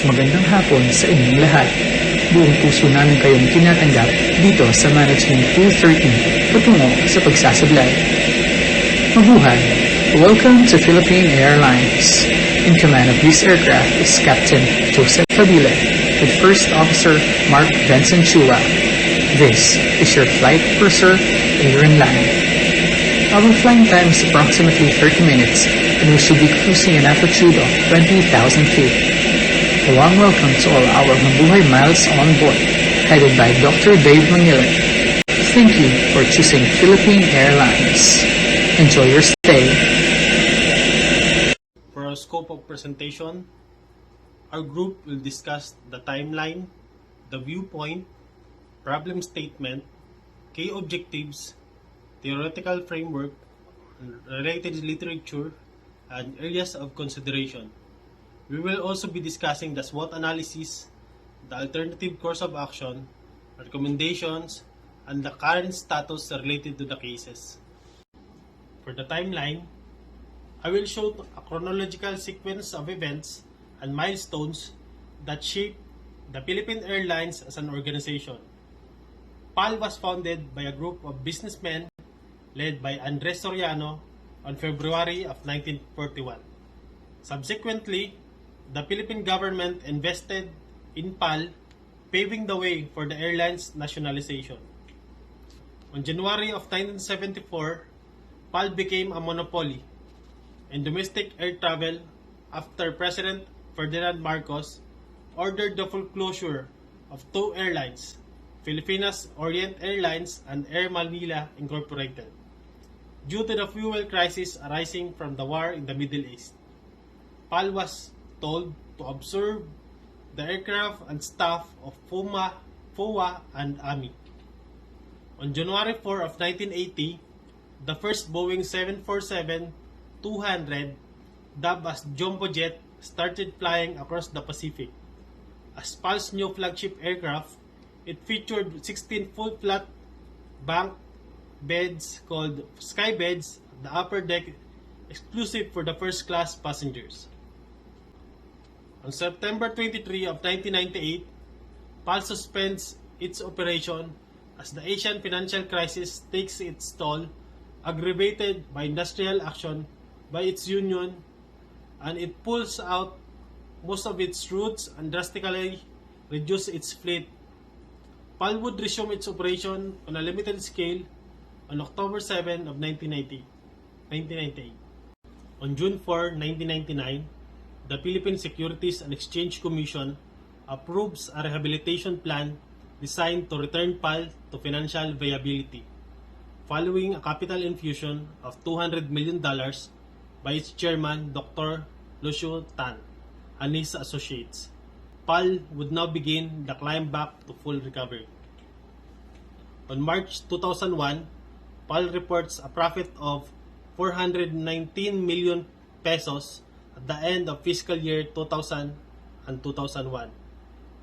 magandang hapon sa inyong lahat. Buong puso namin kayong tinatanggap dito sa Management 213 patungo sa pagsasablay. Mabuhay! Welcome to Philippine Airlines. In command of this aircraft is Captain Joseph Fabile with First Officer Mark Benson Chua. This is your flight purser, Air and Land. Our flying time is approximately 30 minutes and we should be cruising an altitude of 20,000 feet. A warm welcome to all our Mabuhay Miles on board, headed by Dr. Dave Mangilan. Thank you for choosing Philippine Airlines. Enjoy your stay. For our scope of presentation, our group will discuss the timeline, the viewpoint, problem statement, key objectives, theoretical framework, related literature, and areas of consideration. We will also be discussing the SWOT analysis, the alternative course of action, recommendations, and the current status related to the cases. For the timeline, I will show a chronological sequence of events and milestones that shape the Philippine Airlines as an organization. PAL was founded by a group of businessmen led by Andres Soriano on February of 1941. Subsequently, the Philippine government invested in PAL, paving the way for the airline's nationalization. On January of 1974, PAL became a monopoly in domestic air travel after President Ferdinand Marcos ordered the full closure of two airlines, Filipinas Orient Airlines and Air Manila Incorporated, due to the fuel crisis arising from the war in the Middle East. PAL was told to absorb the aircraft and staff of FOA and AMI. On January 4 of 1980, the first Boeing 747-200, dubbed as Jumbo Jet, started flying across the Pacific. As PAL's new flagship aircraft, it featured 16 full flat bunk beds called sky beds at the upper deck, exclusive for the first class passengers. On September 23 of 1998, PAL suspends its operation as the Asian financial crisis takes its toll, aggravated by industrial action by its union, and it pulls out most of its routes and drastically reduces its fleet. PAL would resume its operation on a limited scale on October 7 of 1998. On June 4, 1999, the Philippine Securities and Exchange Commission approves a rehabilitation plan designed to return PAL to financial viability, following a capital infusion of $200 million by its chairman, Dr. Lucio Tan, and his associates. PAL would now begin the climb back to full recovery. On March 2001, PAL reports a profit of 419 million pesos at the end of fiscal year 2000 and 2001,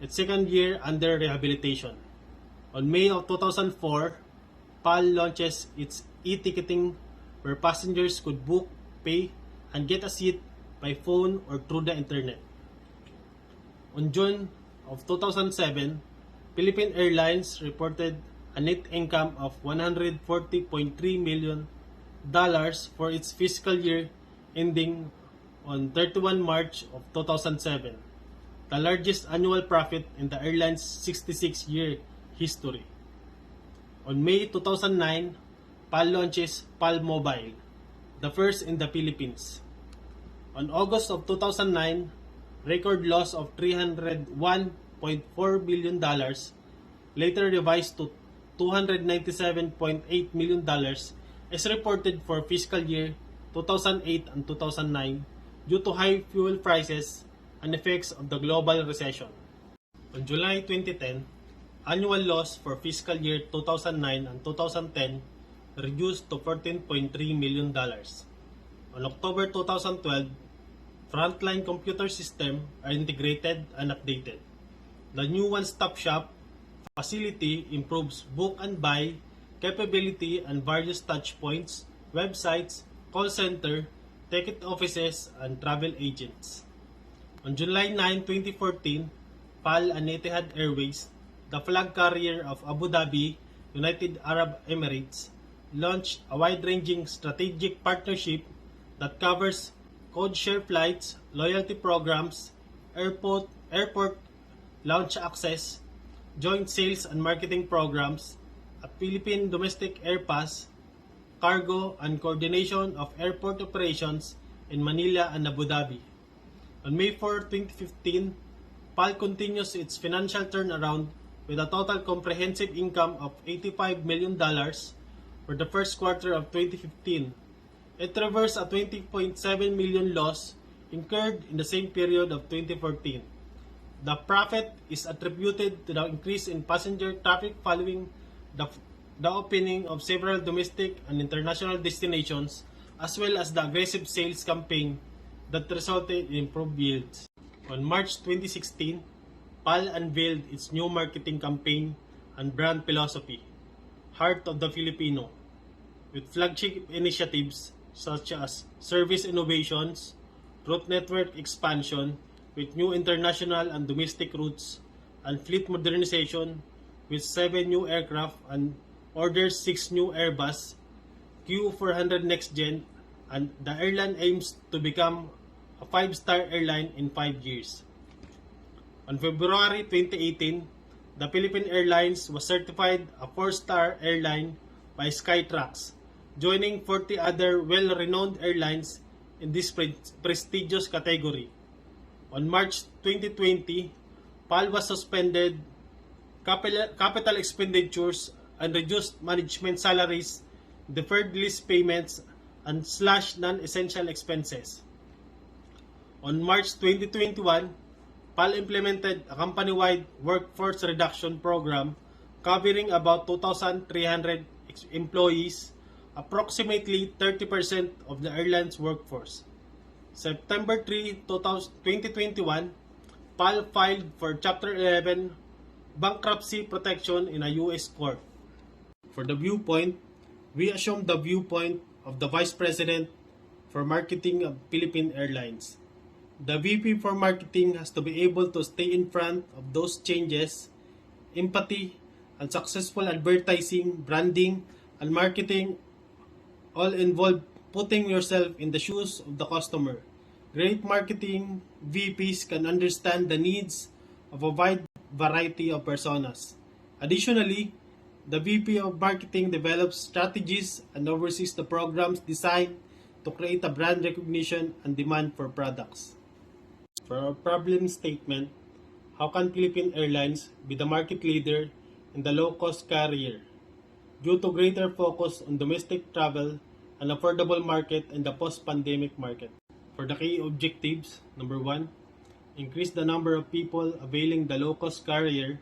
its second year under rehabilitation. On May of 2004, PAL launches its e-ticketing where passengers could book, pay, and get a seat by phone or through the internet. On June of 2007, Philippine Airlines reported a net income of $140.3 million for its fiscal year ending on 31 March of 2007, the largest annual profit in the airline's 66-year history. On May 2009, PAL launches PAL Mobile, the first in the Philippines. On August of 2009, record loss of $301.4 billion, later revised to $297.8 million, is reported for fiscal year 2008 and 2009 due to high fuel prices and effects of the global recession. On July 2010, annual loss for fiscal year 2009 and 2010 reduced to $14.3 million. On October 2012, frontline computer systems are integrated and updated. The new one-stop shop facility improves book and buy capability and various touchpoints, websites, call center, ticket offices, and travel agents. On July 9, 2014, PAL and Etihad Airways, the flag carrier of Abu Dhabi, United Arab Emirates, launched a wide-ranging strategic partnership that covers code-share flights, loyalty programs, airport lounge access, joint sales and marketing programs, a Philippine domestic air pass, cargo, and coordination of airport operations in Manila and Abu Dhabi. On May 4, 2015, PAL continues its financial turnaround with a total comprehensive income of $85 million for the first quarter of 2015. It reversed a $20.7 million loss incurred in the same period of 2014. The profit is attributed to the increase in passenger traffic following the opening of several domestic and international destinations, as well as the aggressive sales campaign that resulted in improved yields. On March 2016, PAL unveiled its new marketing campaign and brand philosophy, Heart of the Filipino, with flagship initiatives such as service innovations, route network expansion with new international and domestic routes, and fleet modernization with 7 new aircraft and orders 6 new Airbus Q400 Next Gen, and the airline aims to become a 5-star airline in 5 years. On February 2018, the Philippine Airlines was certified a 4-star airline by Skytrax, joining 40 other well-renowned airlines in this prestigious category. On March 2020, PAL was suspended capital expenditures and reduced management salaries, deferred lease payments, and slashed non-essential expenses. On March 2021, PAL implemented a company-wide workforce reduction program covering about 2,300 employees, approximately 30% of the airline's workforce. September 3, 2021, PAL filed for Chapter 11 bankruptcy protection in a U.S. court. For the viewpoint, we assume the viewpoint of the Vice President for Marketing of Philippine Airlines. The VP for Marketing has to be able to stay in front of those changes, empathy, and successful advertising, branding, and marketing all involve putting yourself in the shoes of the customer. Great marketing VPs can understand the needs of a wide variety of personas. Additionally, the VP of Marketing develops strategies and oversees the programs designed to create a brand recognition and demand for products. For our problem statement, how can Philippine Airlines be the market leader in the low-cost carrier? Due to greater focus on domestic travel and affordable market in the post-pandemic market. For the key objectives, number 1, increase the number of people availing the low-cost carrier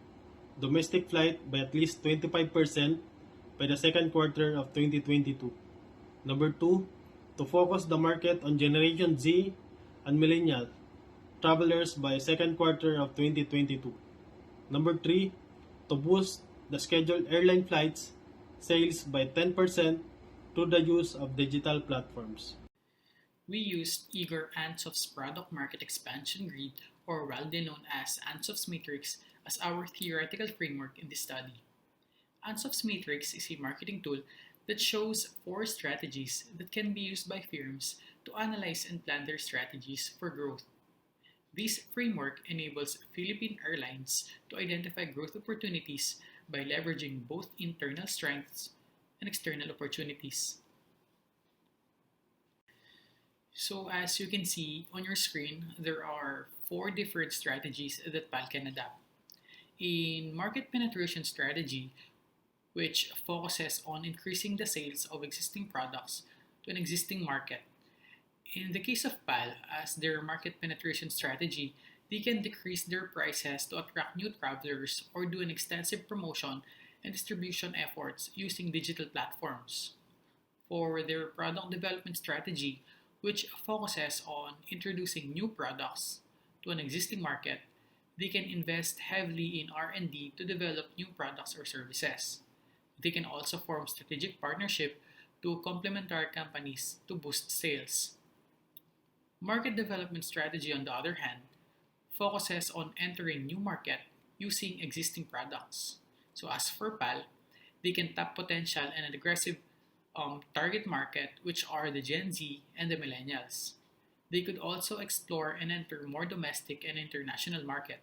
domestic flight by at least 25% by the second quarter of 2022. Number 2, to focus the market on Generation Z and Millennial travelers by second quarter of 2022. Number 3, to boost the scheduled airline flights sales by 10% through the use of digital platforms. We used Igor Antsov's product market expansion grid, or widely known as Antsov's matrix, as our theoretical framework in this study. Antsov's matrix is a marketing tool that shows 4 strategies that can be used by firms to analyze and plan their strategies for growth. This framework enables Philippine Airlines to identify growth opportunities by leveraging both internal strengths and external opportunities. So as you can see on your screen, there are 4 different strategies that PAL can adapt. In market penetration strategy, which focuses on increasing the sales of existing products to an existing market. In the case of PAL, as their market penetration strategy, they can decrease their prices to attract new travelers or do an extensive promotion and distribution efforts using digital platforms. For their product development strategy, which focuses on introducing new products to an existing market, they can invest heavily in R&D to develop new products or services. They can also form strategic partnership to complementary companies to boost sales. Market development strategy, on the other hand, focuses on entering new market using existing products. So as for PAL, they can tap potential and an aggressive target market, which are the Gen Z and the millennials. They could also explore and enter more domestic and international market.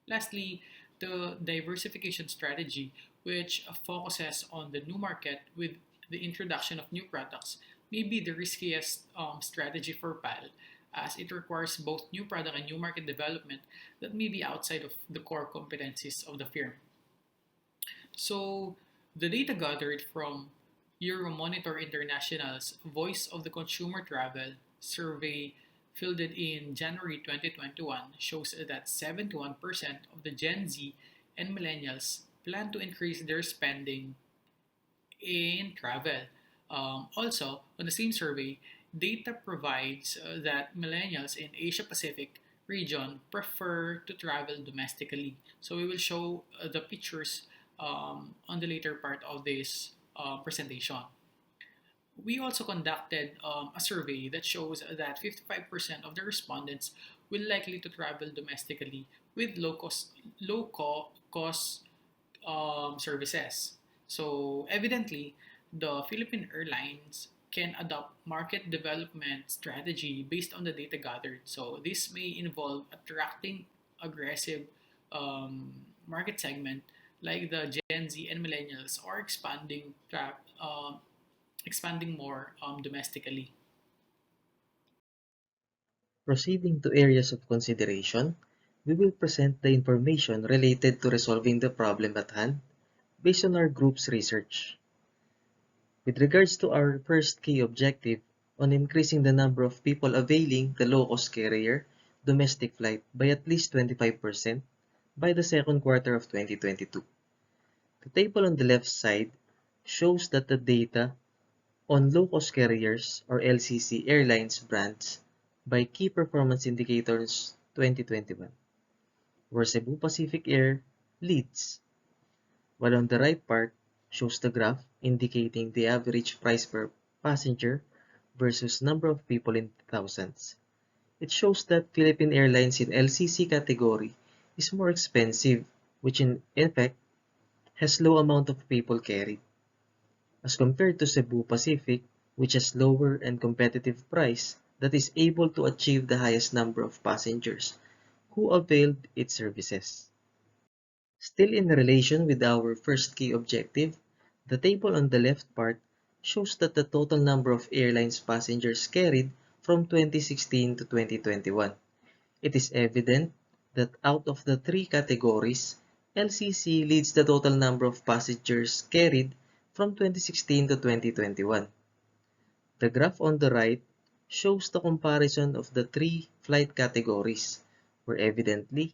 Lastly, the diversification strategy, which focuses on the new market with the introduction of new products, may be the riskiest strategy for PAL, as it requires both new product and new market development that may be outside of the core competencies of the firm. So, the data gathered from Euromonitor International's Voice of the Consumer Travel survey fielded in January 2021 shows that 71% of the Gen Z and millennials plan to increase their spending in travel. Also, on the same survey, data provides that millennials in Asia Pacific region prefer to travel domestically. So we will show the pictures on the later part of this presentation. We also conducted a survey that shows that 55% of the respondents will likely to travel domestically with low cost services. So evidently, the Philippine Airlines can adopt market development strategy based on the data gathered. So this may involve attracting aggressive market segment like the Gen Z and millennials, or expanding more domestically. Proceeding to areas of consideration, we will present the information related to resolving the problem at hand based on our group's research. With regards to our first key objective on increasing the number of people availing the low-cost carrier domestic flight by at least 25% by the second quarter of 2022. The table on the left side shows that the data on low-cost carriers or LCC airlines brands by key performance indicators 2021, where Cebu Pacific Air leads, while on the right part shows the graph indicating the average price per passenger versus number of people in thousands. It shows that Philippine Airlines in LCC category is more expensive, which in effect has low amount of people carried, as compared to Cebu Pacific, which has lower and competitive price that is able to achieve the highest number of passengers who availed its services. Still in relation with our first key objective, the table on the left part shows that the total number of airlines passengers carried from 2016 to 2021. It is evident that out of the three categories, LCC leads the total number of passengers carried from 2016 to 2021. The graph on the right shows the comparison of the three flight categories, where evidently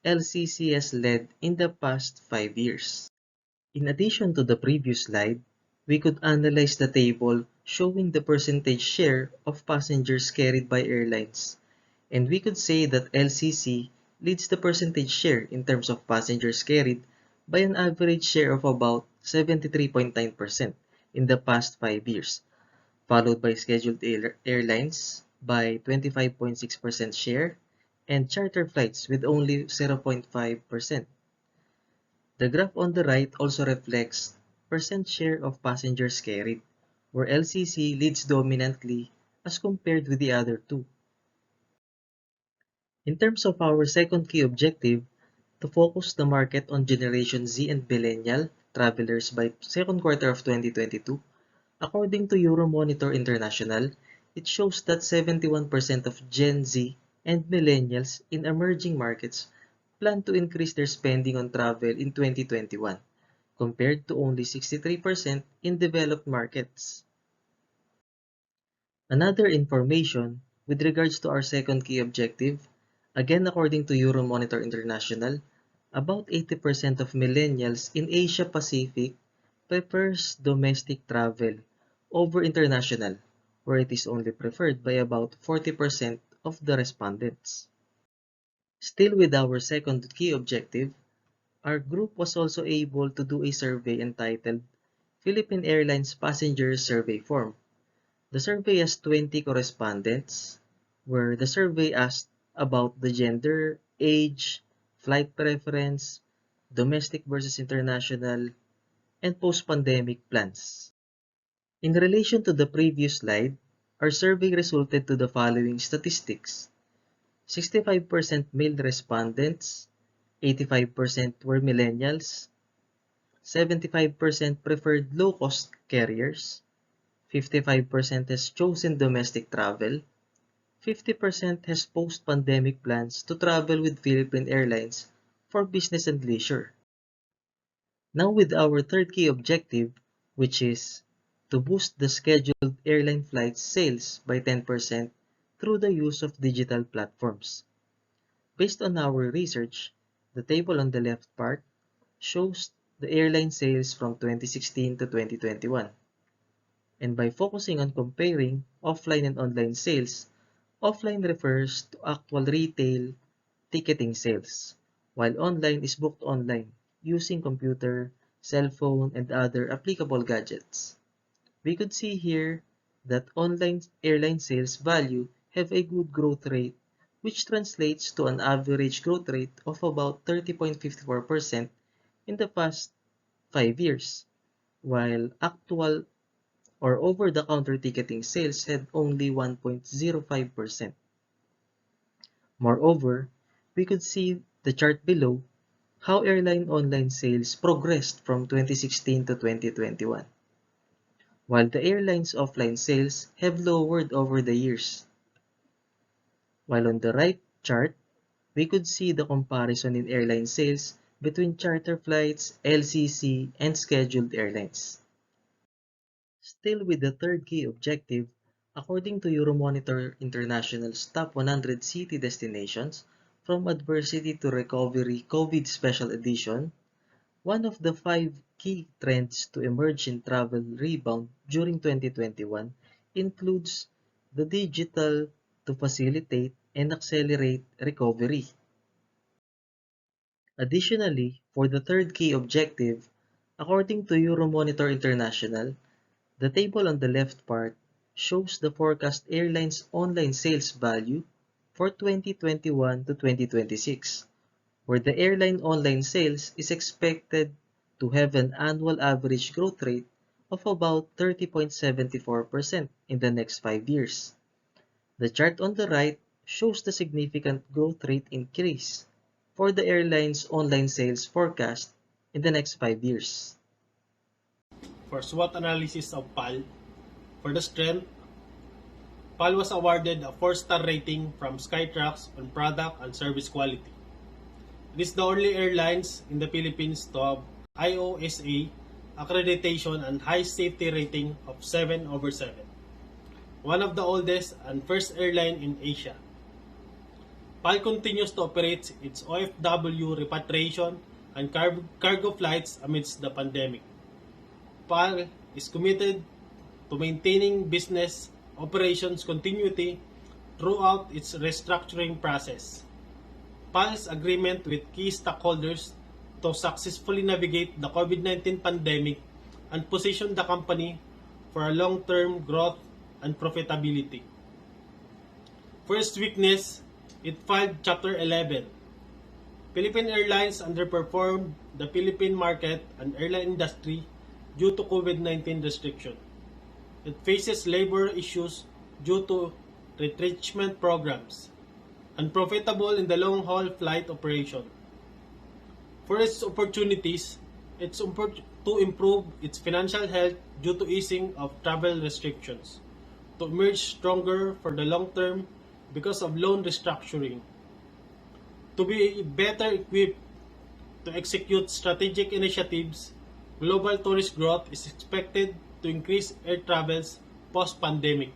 LCC has led in the past 5 years. In addition to the previous slide, we could analyze the table showing the percentage share of passengers carried by airlines, and we could say that LCC leads the percentage share in terms of passengers carried by an average share of about 73.9% in the past 5 years, followed by scheduled airlines by 25.6% share and charter flights with only 0.5%. The graph on the right also reflects percent share of passengers carried, where LCC leads dominantly as compared with the other two. In terms of our second key objective, to focus the market on Generation Z and Millennial travelers by second quarter of 2022, according to Euromonitor International, it shows that 71% of Gen Z and millennials in emerging markets plan to increase their spending on travel in 2021, compared to only 63% in developed markets. Another information with regards to our second key objective, again according to Euromonitor International, about 80% of millennials in Asia Pacific prefers domestic travel over international, where it is only preferred by about 40% of the respondents. Still with our second key objective, our group was also able to do a survey entitled Philippine Airlines Passenger Survey Form. The survey has 20 correspondents, where the survey asked about the gender, age, flight preference, domestic versus international, and post-pandemic plans. In relation to the previous slide, our survey resulted to the following statistics. 65% male respondents, 85% were millennials, 75% preferred low-cost carriers, 55% has chosen domestic travel, 50% has post-pandemic plans to travel with Philippine Airlines for business and leisure. Now with our third key objective, which is to boost the scheduled airline flight sales by 10% through the use of digital platforms. Based on our research, the table on the left part shows the airline sales from 2016 to 2021. And by focusing on comparing offline and online sales, offline refers to actual retail ticketing sales, while online is booked online using computer, cell phone, and other applicable gadgets. We could see here that online airline sales value have a good growth rate, which translates to an average growth rate of about 30.54% in the past 5 years, while actual or over-the-counter ticketing sales had only 1.05%. Moreover, we could see the chart below how airline online sales progressed from 2016 to 2021, while the airline's offline sales have lowered over the years. While on the right chart, we could see the comparison in airline sales between charter flights, LCC, and scheduled airlines. Still with the third key objective, according to Euromonitor International's top 100 city destinations from adversity to recovery COVID special edition, one of the 5 key trends to emerge in travel rebound during 2021 includes the digital to facilitate and accelerate recovery. Additionally, for the third key objective, according to Euromonitor International, the table on the left part shows the forecast airlines' online sales value for 2021 to 2026, where the airline online sales is expected to have an annual average growth rate of about 30.74% in the next 5 years. The chart on the right shows the significant growth rate increase for the airline's online sales forecast in the next 5 years. For SWOT analysis of PAL, for the strength, PAL was awarded a 4-star rating from Skytrax on product and service quality. It is the only airlines in the Philippines to have IOSA accreditation and high safety rating of 7/7. One of the oldest and first airline in Asia. PAL continues to operate its OFW repatriation and cargo flights amidst the pandemic. PAL is committed to maintaining business operations continuity throughout its restructuring process. PAL's agreement with key stakeholders to successfully navigate the COVID-19 pandemic and position the company for a long-term growth and profitability. First weakness, it filed Chapter 11. Philippine Airlines underperformed the Philippine market and airline industry due to COVID-19 restriction. It faces labor issues due to retrenchment programs, unprofitable in the long-haul flight operation. For its opportunities, it's to improve its financial health due to easing of travel restrictions, to emerge stronger for the long term because of loan restructuring, to be better equipped to execute strategic initiatives. Global tourist growth is expected to increase air travels post-pandemic.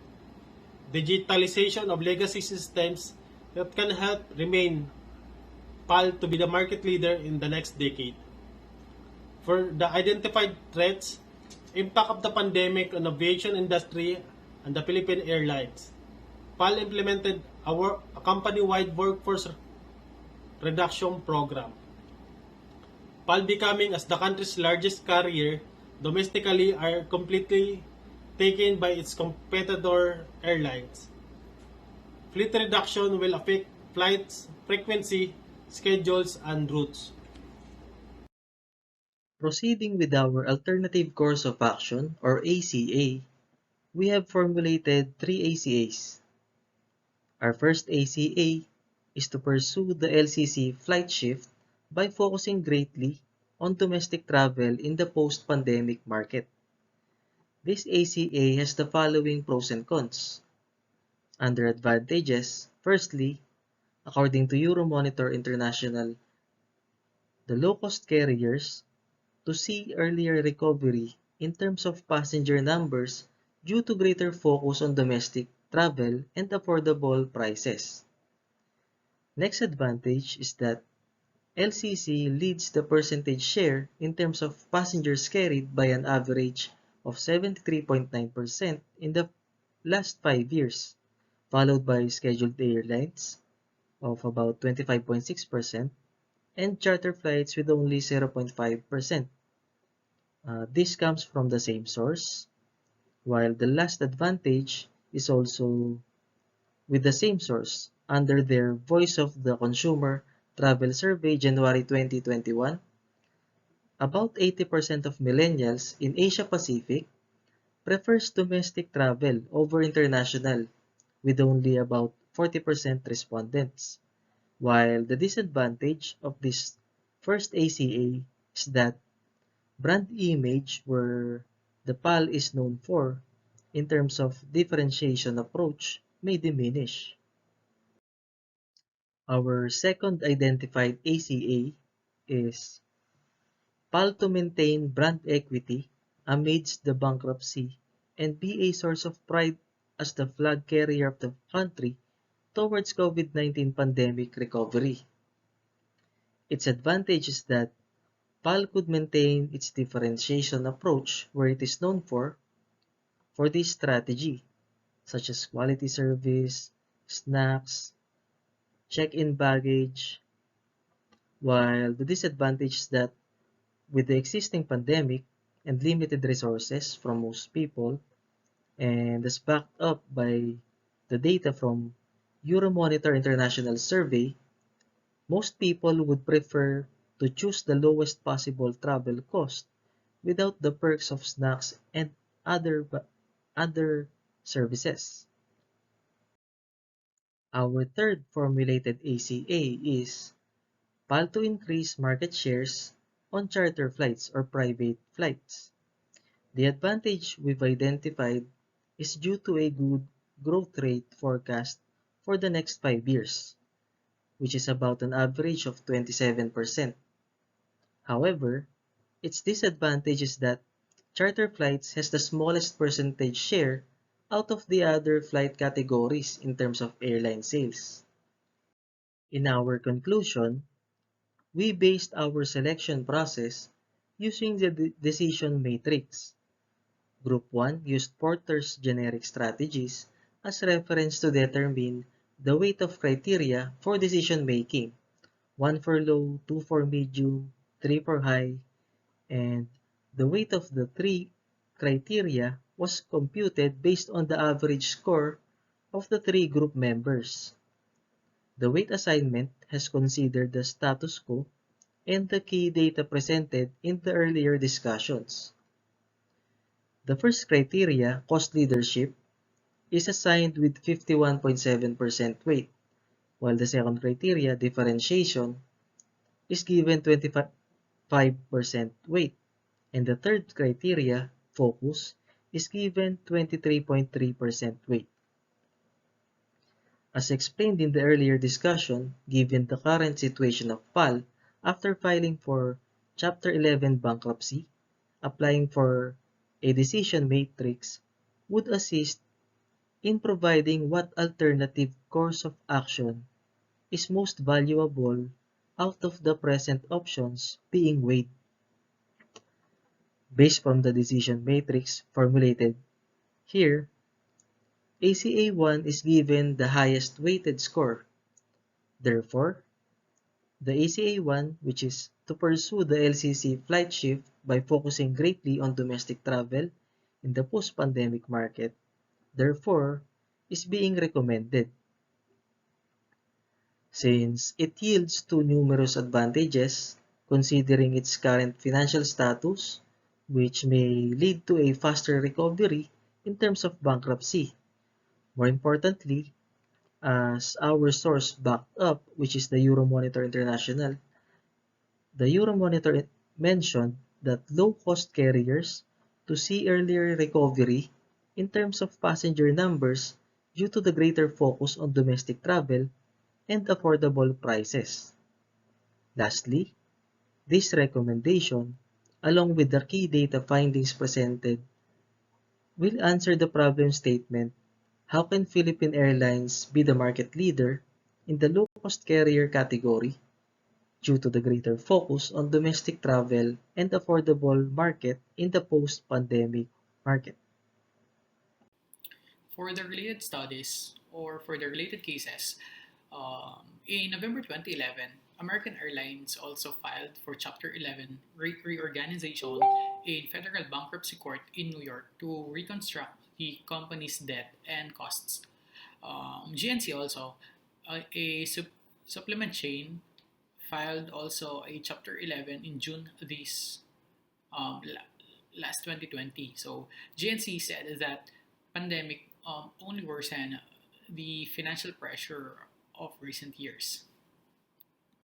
Digitalization of legacy systems that can help remain PAL to be the market leader in the next decade. For the identified threats, impact of the pandemic on aviation industry and the Philippine Airlines. PAL implemented a company-wide workforce reduction program. PAL becoming as the country's largest carrier domestically are completely taken by its competitor airlines. Fleet reduction will affect flights, frequency, schedules, and routes. Proceeding with our alternative course of action, or ACA, we have formulated three ACAs. Our first ACA is to pursue the LCC flight shift by focusing greatly on domestic travel in the post-pandemic market. This ACA has the following pros and cons. Under advantages, firstly, according to Euromonitor International, the low-cost carriers to see earlier recovery in terms of passenger numbers due to greater focus on domestic travel and affordable prices. Next advantage is that LCC leads the percentage share in terms of passengers carried by an average of 73.9% in the last 5 years, followed by scheduled airlines of about 25.6% and charter flights with only 0.5%. This comes from the same source, while the last advantage is also with the same source under their Voice of the Consumer Travel Survey January 2021. About 80% of millennials in Asia Pacific prefers domestic travel over international, with only about 40% respondents. While the disadvantage of this first ACA is that brand image where the PAL is known for in terms of differentiation approach may diminish. Our second identified ACA is PAL to maintain brand equity amidst the bankruptcy and be a source of pride as the flag carrier of the country towards COVID-19 pandemic recovery. Its advantage is that PAL could maintain its differentiation approach where it is known for this strategy, such as quality service, snacks, check-in baggage, while the disadvantage is that with the existing pandemic and limited resources from most people, and as backed up by the data from Euromonitor International Survey, most people would prefer to choose the lowest possible travel cost without the perks of snacks and other services. Our third formulated ACA is PAL to increase market shares on charter flights or private flights. The advantage we've identified is due to a good growth rate forecast for the next 5 years, which is about an average of 27%. However, its disadvantage is that charter flights has the smallest percentage share out of the other flight categories in terms of airline sales. In our conclusion, we based our selection process using the decision matrix. Group 1 used Porter's generic strategies as reference to determine the weight of criteria for decision making, 1 for low, 2 for medium, 3 for high, and the weight of the 3 criteria was computed based on the average score of the 3 group members. The weight assignment has considered the status quo and the key data presented in the earlier discussions. The first criteria, cost leadership, is assigned with 51.7% weight, while the second criteria, differentiation, is given 25% weight, and the third criteria, focus, is given 23.3% weight. As explained in the earlier discussion, given the current situation of PAL after filing for Chapter 11 bankruptcy, applying for a decision matrix would assist in providing what alternative course of action is most valuable out of the present options being weighed. Based from the decision matrix formulated here, ACA1 is given the highest weighted score. Therefore, the ACA1, which is to pursue the LCC flight shift by focusing greatly on domestic travel in the post-pandemic market, therefore, is being recommended. since it yields two numerous advantages considering its current financial status, which may lead to a faster recovery in terms of bankruptcy. More importantly, as our source backed up, which is the Euromonitor International, the Euromonitor mentioned that low-cost carriers to see earlier recovery in terms of passenger numbers due to the greater focus on domestic travel and affordable prices. Lastly, this recommendation, along with the key data findings presented, will answer the problem statement: how can Philippine Airlines be the market leader in the low-cost carrier category due to the greater focus on domestic travel and affordable market in the post-pandemic market? For the related studies or for the related cases, in November 2011, American Airlines also filed for Chapter 11 reorganization in federal bankruptcy court in New York to reconstruct the company's debt and costs. GNC also, a supplement chain, filed also a Chapter 11 in June this last 2020. So GNC said that pandemic only worsened the financial pressure of recent years.